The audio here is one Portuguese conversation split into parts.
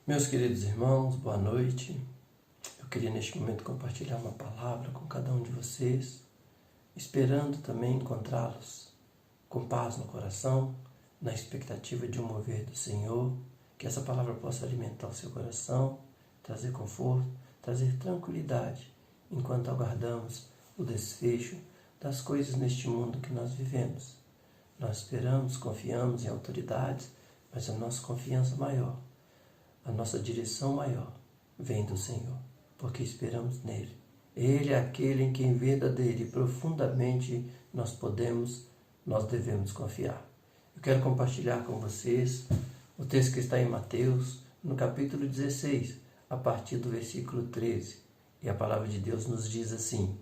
Meus queridos irmãos, boa noite. Eu queria neste momento compartilhar uma palavra com cada um de vocês, esperando também encontrá-los com paz no coração, na expectativa de um mover do Senhor, que essa palavra possa alimentar o seu coração, trazer conforto, trazer tranquilidade, enquanto aguardamos o desfecho das coisas neste mundo que nós vivemos. Nós esperamos, confiamos em autoridades, mas a nossa confiança maior, a nossa direção maior vem do Senhor, porque esperamos nele. Ele é aquele em quem verdadeiro e profundamente nós devemos confiar. Eu quero compartilhar com vocês o texto que está em Mateus, no capítulo 16, a partir do versículo 13. E a palavra de Deus nos diz assim: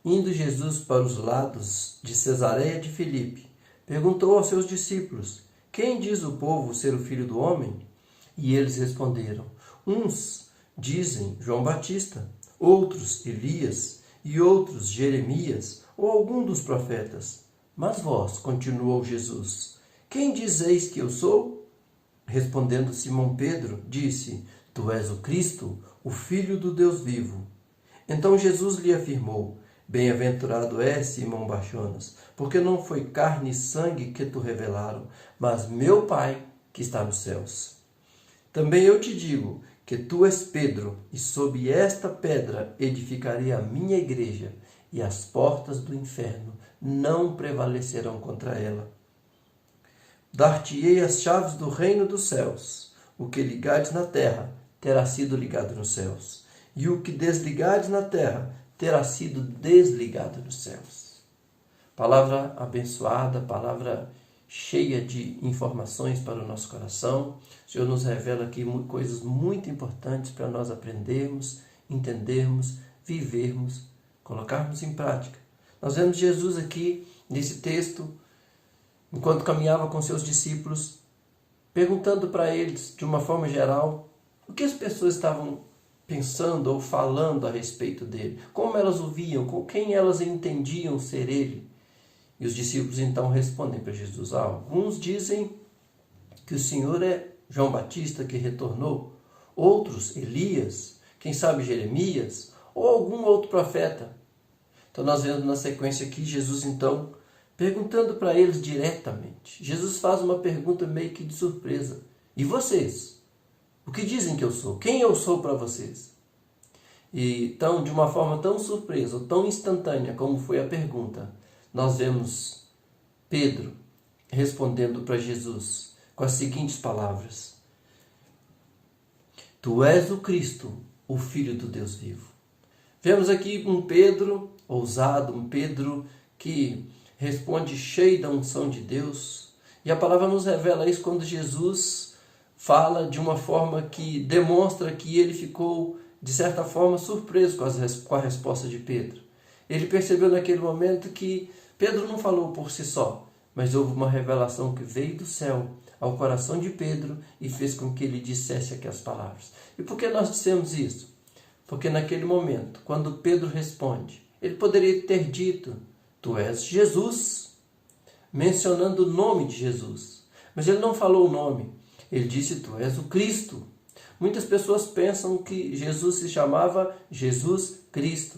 Indo Jesus para os lados de Cesareia de Filipe, perguntou aos seus discípulos: Quem diz o povo ser o Filho do Homem? E eles responderam: Uns dizem João Batista, outros Elias, e outros Jeremias, ou algum dos profetas. Mas vós, continuou Jesus, quem dizeis que eu sou? Respondendo Simão Pedro, disse: Tu és o Cristo, o Filho do Deus vivo. Então Jesus lhe afirmou: Bem-aventurado és, Simão Barjonas, porque não foi carne e sangue que tu revelaram, mas meu Pai que está nos céus. Também eu te digo que tu és Pedro, e sob esta pedra edificarei a minha igreja, e as portas do inferno não prevalecerão contra ela. Dar-te-ei as chaves do reino dos céus. O que ligares na terra terá sido ligado nos céus, e o que desligares na terra terá sido desligado nos céus. Palavra abençoada, palavra cheia de informações para o nosso coração. O Senhor nos revela aqui coisas muito importantes para nós aprendermos, entendermos, vivermos, colocarmos em prática. Nós vemos Jesus aqui nesse texto, enquanto caminhava com seus discípulos, perguntando para eles, de uma forma geral, o que as pessoas estavam pensando ou falando a respeito dele, como elas o viam, com quem elas entendiam ser ele. E os discípulos então respondem para Jesus: Alguns dizem que o Senhor é João Batista que retornou, outros Elias, quem sabe Jeremias, ou algum outro profeta. Então nós vemos na sequência aqui Jesus então perguntando para eles diretamente. Jesus faz uma pergunta meio que de surpresa: E vocês? O que dizem que eu sou? Quem eu sou para vocês? E então, de uma forma tão surpresa, ou tão instantânea como foi a pergunta, nós vemos Pedro respondendo para Jesus com as seguintes palavras: Tu és o Cristo, o Filho do Deus vivo. Vemos aqui um Pedro ousado, um Pedro que responde cheio da unção de Deus. E a palavra nos revela isso quando Jesus fala de uma forma que demonstra que ele ficou, de certa forma, surpreso com a resposta de Pedro. Ele percebeu naquele momento que Pedro não falou por si só, mas houve uma revelação que veio do céu ao coração de Pedro e fez com que ele dissesse aquelas palavras. E por que nós dissemos isso? Porque naquele momento, quando Pedro responde, ele poderia ter dito: Tu és Jesus, mencionando o nome de Jesus. Mas ele não falou o nome, ele disse: Tu és o Cristo. Muitas pessoas pensam que Jesus se chamava Jesus Cristo,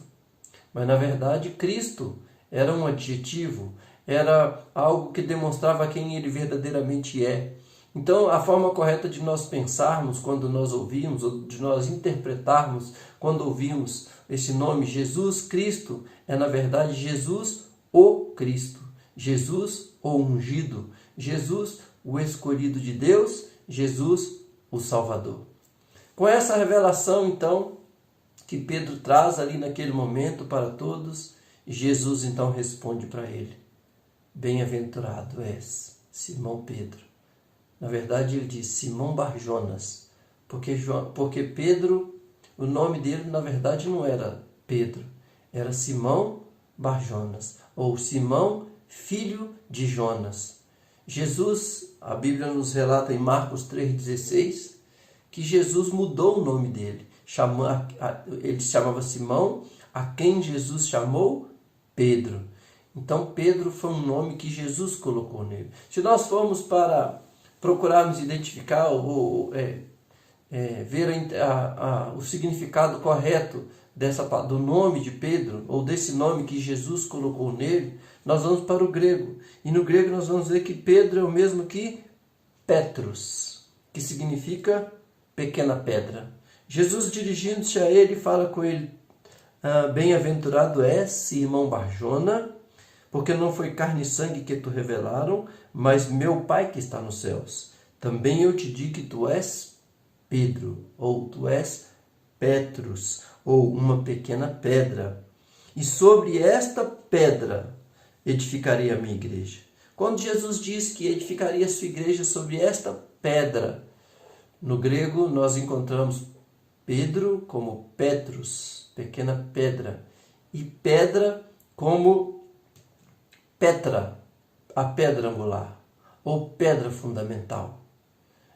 mas na verdade Cristo era um adjetivo, era algo que demonstrava quem ele verdadeiramente é. Então, a forma correta de nós pensarmos quando nós ouvimos, ou de nós interpretarmos quando ouvimos esse nome Jesus Cristo, é na verdade Jesus o Cristo, Jesus o ungido, Jesus o escolhido de Deus, Jesus o Salvador. Com essa revelação, então, que Pedro traz ali naquele momento para todos, Jesus então responde para ele: Bem-aventurado és, Simão Pedro. Na verdade ele diz Simão Barjonas, porque Pedro, o nome dele na verdade não era Pedro, era Simão Barjonas, ou Simão, filho de Jonas. Jesus, a Bíblia nos relata em Marcos 3,16, que Jesus mudou o nome dele. Ele se chamava Simão, a quem Jesus chamou Pedro. Então Pedro foi um nome que Jesus colocou nele. Se nós formos para procurarmos identificar ou ver o significado correto do nome de Pedro, ou desse nome que Jesus colocou nele, nós vamos para o grego. E no grego nós vamos ver que Pedro é o mesmo que Petros, que significa pequena pedra. Jesus, dirigindo-se a ele, fala com ele: bem-aventurado és, Simão Barjona, porque não foi carne e sangue que tu revelaram, mas meu Pai que está nos céus. Também eu te digo que tu és Pedro, ou tu és Petros, ou uma pequena pedra. E sobre esta pedra edificarei a minha igreja. Quando Jesus diz que edificaria a sua igreja sobre esta pedra, no grego nós encontramos Pedro como Petros, pequena pedra, e pedra como Petra, a pedra angular, ou pedra fundamental.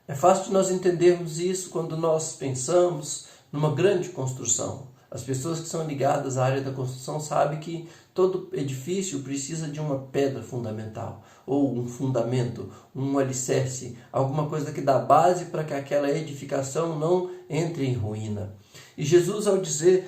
É fácil de nós entendermos isso quando nós pensamos numa grande construção. As pessoas que são ligadas à área da construção sabem que todo edifício precisa de uma pedra fundamental, ou um fundamento, um alicerce, alguma coisa que dá base para que aquela edificação não entre em ruína. E Jesus,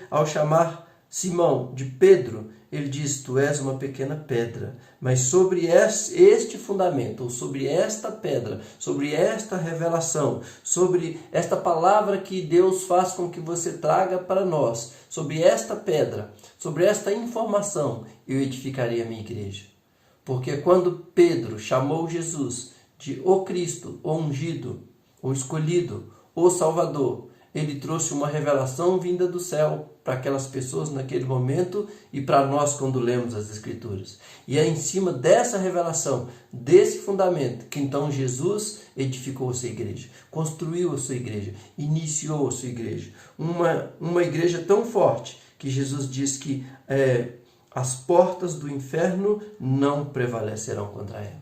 ao chamar Simão de Pedro, ele diz: tu és uma pequena pedra, mas sobre este fundamento, ou sobre esta pedra, sobre esta revelação, sobre esta palavra que Deus faz com que você traga para nós, sobre esta pedra, sobre esta informação, eu edificarei a minha igreja. Porque quando Pedro chamou Jesus de o Cristo, o ungido, o escolhido, o Salvador, ele trouxe uma revelação vinda do céu para aquelas pessoas naquele momento e para nós quando lemos as Escrituras. E é em cima dessa revelação, desse fundamento, que então Jesus edificou a sua igreja, construiu a sua igreja, iniciou a sua igreja. Uma igreja tão forte que Jesus diz que as portas do inferno não prevalecerão contra ela.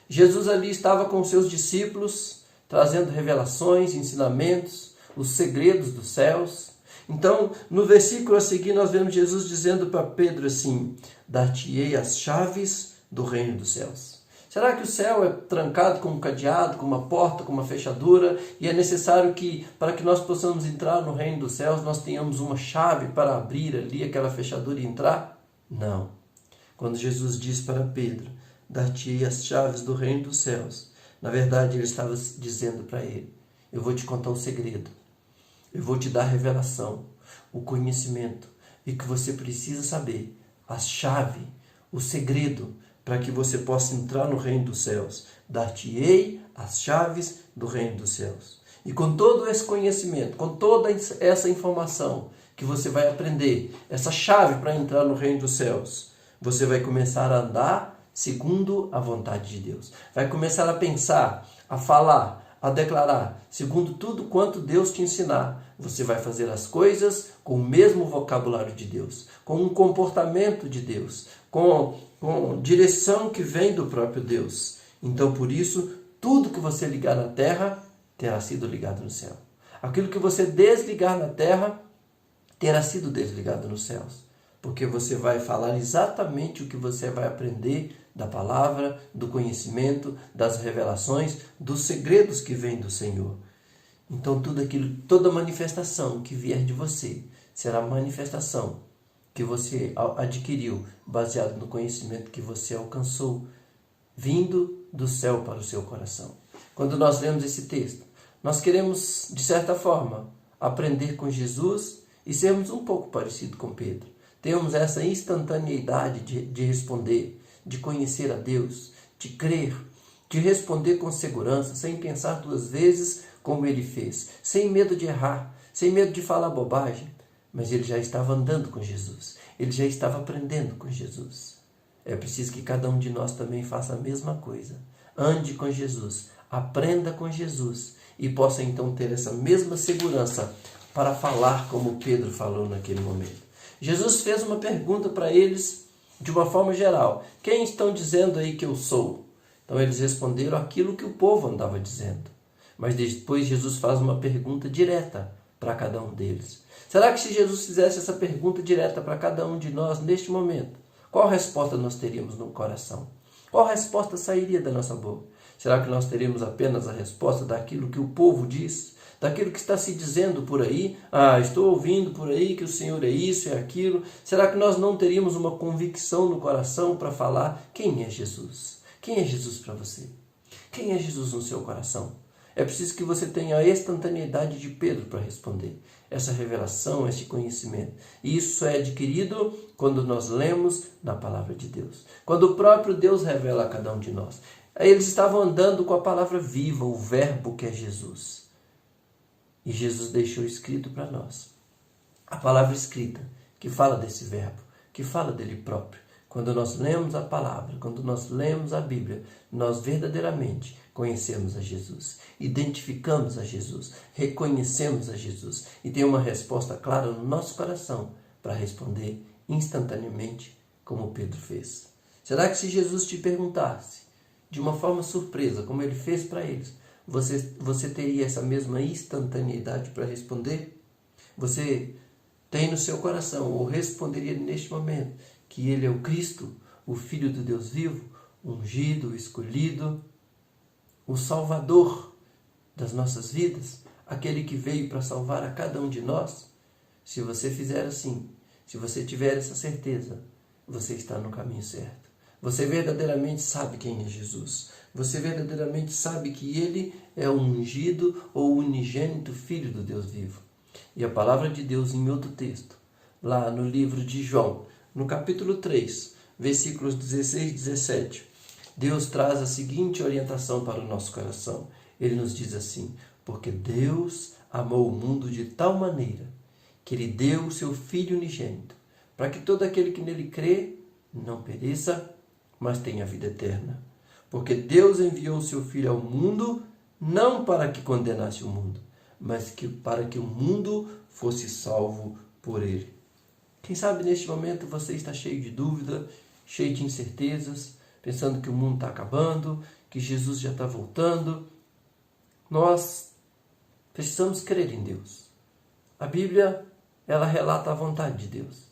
Jesus ali estava com seus discípulos, trazendo revelações, ensinamentos, os segredos dos céus. Então, no versículo a seguir, nós vemos Jesus dizendo para Pedro assim: dar-te-ei as chaves do reino dos céus. Será que o céu é trancado com um cadeado, com uma porta, com uma fechadura, e é necessário que, para que nós possamos entrar no reino dos céus, nós tenhamos uma chave para abrir ali aquela fechadura e entrar? Não. Quando Jesus diz para Pedro: dar-te-ei as chaves do reino dos céus, na verdade ele estava dizendo para ele: eu vou te contar um segredo. Eu vou te dar a revelação, o conhecimento, e que você precisa saber, a chave, o segredo, para que você possa entrar no reino dos céus. Dar-te-ei as chaves do reino dos céus. E com todo esse conhecimento, com toda essa informação que você vai aprender, essa chave para entrar no reino dos céus, você vai começar a andar segundo a vontade de Deus. Vai começar a pensar, a falar, a declarar, segundo tudo quanto Deus te ensinar. Você vai fazer as coisas com o mesmo vocabulário de Deus, com um comportamento de Deus, com direção que vem do próprio Deus. Então, por isso, tudo que você ligar na terra terá sido ligado no céu. Aquilo que você desligar na terra terá sido desligado nos céus. Porque você vai falar exatamente o que você vai aprender da palavra, do conhecimento, das revelações, dos segredos que vêm do Senhor. Então toda manifestação que vier de você será manifestação que você adquiriu baseado no conhecimento que você alcançou, vindo do céu para o seu coração. Quando nós lemos esse texto, nós queremos, de certa forma, aprender com Jesus e sermos um pouco parecidos com Pedro. Temos essa instantaneidade de responder, de conhecer a Deus, de crer, de responder com segurança, sem pensar duas vezes como ele fez, sem medo de errar, sem medo de falar bobagem. Mas ele já estava andando com Jesus, ele já estava aprendendo com Jesus. É preciso que cada um de nós também faça a mesma coisa. Ande com Jesus, aprenda com Jesus e possa então ter essa mesma segurança para falar como Pedro falou naquele momento. Jesus fez uma pergunta para eles de uma forma geral: quem estão dizendo aí que eu sou? Então eles responderam aquilo que o povo andava dizendo. Mas depois Jesus faz uma pergunta direta para cada um deles. Será que se Jesus fizesse essa pergunta direta para cada um de nós neste momento, qual resposta nós teríamos no coração? Qual resposta sairia da nossa boca? Será que nós teremos apenas a resposta daquilo que o povo diz? Daquilo que está se dizendo por aí? Estou ouvindo por aí que o Senhor é isso, é aquilo. Será que nós não teríamos uma convicção no coração para falar quem é Jesus? Quem é Jesus para você? Quem é Jesus no seu coração? É preciso que você tenha a instantaneidade de Pedro para responder. Essa revelação, esse conhecimento. E isso é adquirido quando nós lemos na palavra de Deus. Quando o próprio Deus revela a cada um de nós. Eles estavam andando com a palavra viva, o verbo que é Jesus. E Jesus deixou escrito para nós. A palavra escrita, que fala desse verbo, que fala dele próprio. Quando nós lemos a palavra, quando nós lemos a Bíblia, nós verdadeiramente conhecemos a Jesus, identificamos a Jesus, reconhecemos a Jesus e tem uma resposta clara no nosso coração para responder instantaneamente como Pedro fez. Será que se Jesus te perguntasse de uma forma surpresa, como ele fez para eles, você teria essa mesma instantaneidade para responder? Você tem no seu coração, ou responderia neste momento, que ele é o Cristo, o Filho do Deus vivo, ungido, escolhido, o Salvador das nossas vidas, aquele que veio para salvar a cada um de nós? Se você fizer assim, se você tiver essa certeza, você está no caminho certo. Você verdadeiramente sabe quem é Jesus. Você verdadeiramente sabe que ele é o ungido ou unigênito Filho do Deus vivo. E a palavra de Deus em outro texto, lá no livro de João, no capítulo 3, versículos 16 e 17, Deus traz a seguinte orientação para o nosso coração. Ele nos diz assim: porque Deus amou o mundo de tal maneira que ele deu o seu Filho unigênito, para que todo aquele que nele crê não pereça, mas tenha vida eterna. Porque Deus enviou o seu Filho ao mundo, não para que condenasse o mundo, mas para que o mundo fosse salvo por ele. Quem sabe neste momento você está cheio de dúvida, cheio de incertezas, pensando que o mundo está acabando, que Jesus já está voltando. Nós precisamos crer em Deus. A Bíblia, ela relata a vontade de Deus.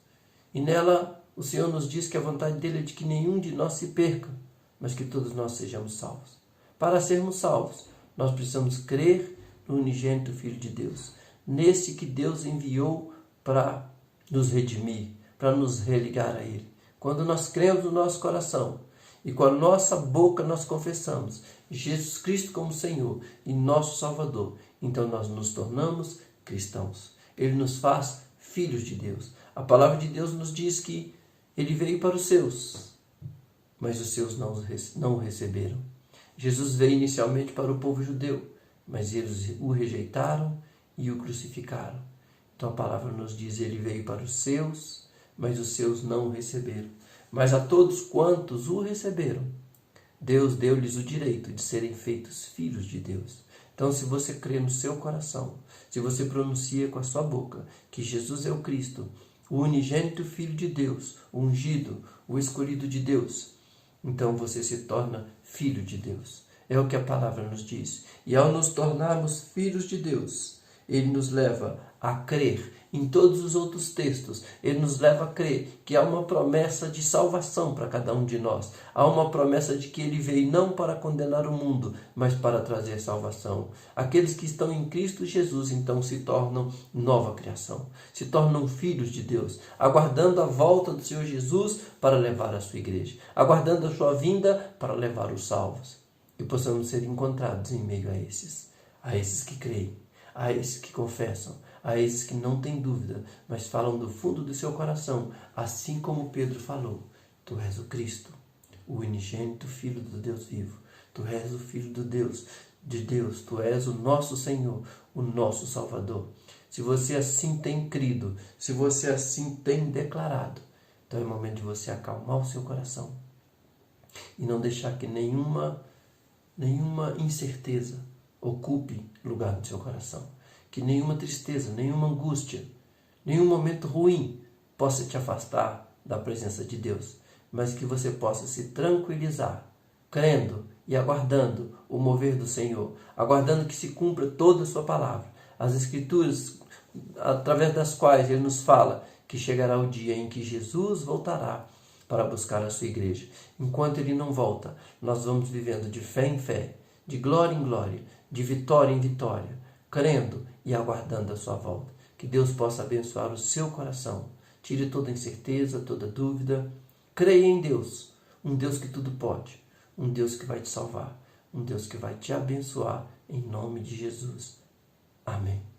E nela o Senhor nos diz que a vontade dele é de que nenhum de nós se perca, mas que todos nós sejamos salvos. Para sermos salvos, nós precisamos crer no unigênito Filho de Deus, nesse que Deus enviou para nos redimir, para nos religar a Ele. Quando nós cremos no nosso coração e com a nossa boca nós confessamos Jesus Cristo como Senhor e nosso Salvador, então nós nos tornamos cristãos. Ele nos faz filhos de Deus. A palavra de Deus nos diz que Ele veio para os seus, mas os seus não o receberam. Jesus veio inicialmente para o povo judeu, mas eles o rejeitaram e o crucificaram. Então a palavra nos diz: ele veio para os seus, mas os seus não o receberam. Mas a todos quantos o receberam, Deus deu-lhes o direito de serem feitos filhos de Deus. Então, se você crê no seu coração, se você pronuncia com a sua boca que Jesus é o Cristo, o unigênito Filho de Deus, o ungido, o escolhido de Deus, então você se torna filho de Deus. É o que a palavra nos diz. E ao nos tornarmos filhos de Deus, Ele nos leva a crer em todos os outros textos. Ele nos leva a crer que há uma promessa de salvação para cada um de nós. Há uma promessa de que Ele veio não para condenar o mundo, mas para trazer salvação. Aqueles que estão em Cristo Jesus, então, se tornam nova criação. Se tornam filhos de Deus, aguardando a volta do Senhor Jesus para levar a sua igreja. Aguardando a sua vinda para levar os salvos. E possamos ser encontrados em meio a esses que creem, a esses que confessam, a esses que não têm dúvida, mas falam do fundo do seu coração, assim como Pedro falou: tu és o Cristo, o unigênito Filho do Deus vivo, tu és o Filho de Deus, tu és o nosso Senhor, o nosso Salvador. Se você assim tem crido, se você assim tem declarado, então é o momento de você acalmar o seu coração e não deixar que nenhuma incerteza ocupe lugar no seu coração. Que nenhuma tristeza, nenhuma angústia, nenhum momento ruim possa te afastar da presença de Deus, mas que você possa se tranquilizar, crendo e aguardando o mover do Senhor, aguardando que se cumpra toda a sua palavra. As Escrituras, através das quais Ele nos fala que chegará o dia em que Jesus voltará para buscar a sua igreja. Enquanto Ele não volta, nós vamos vivendo de fé em fé, de glória em glória, de vitória em vitória, crendo e aguardando a sua volta. Que Deus possa abençoar o seu coração. Tire toda incerteza, toda dúvida. Creia em Deus, um Deus que tudo pode, um Deus que vai te salvar, um Deus que vai te abençoar, em nome de Jesus. Amém.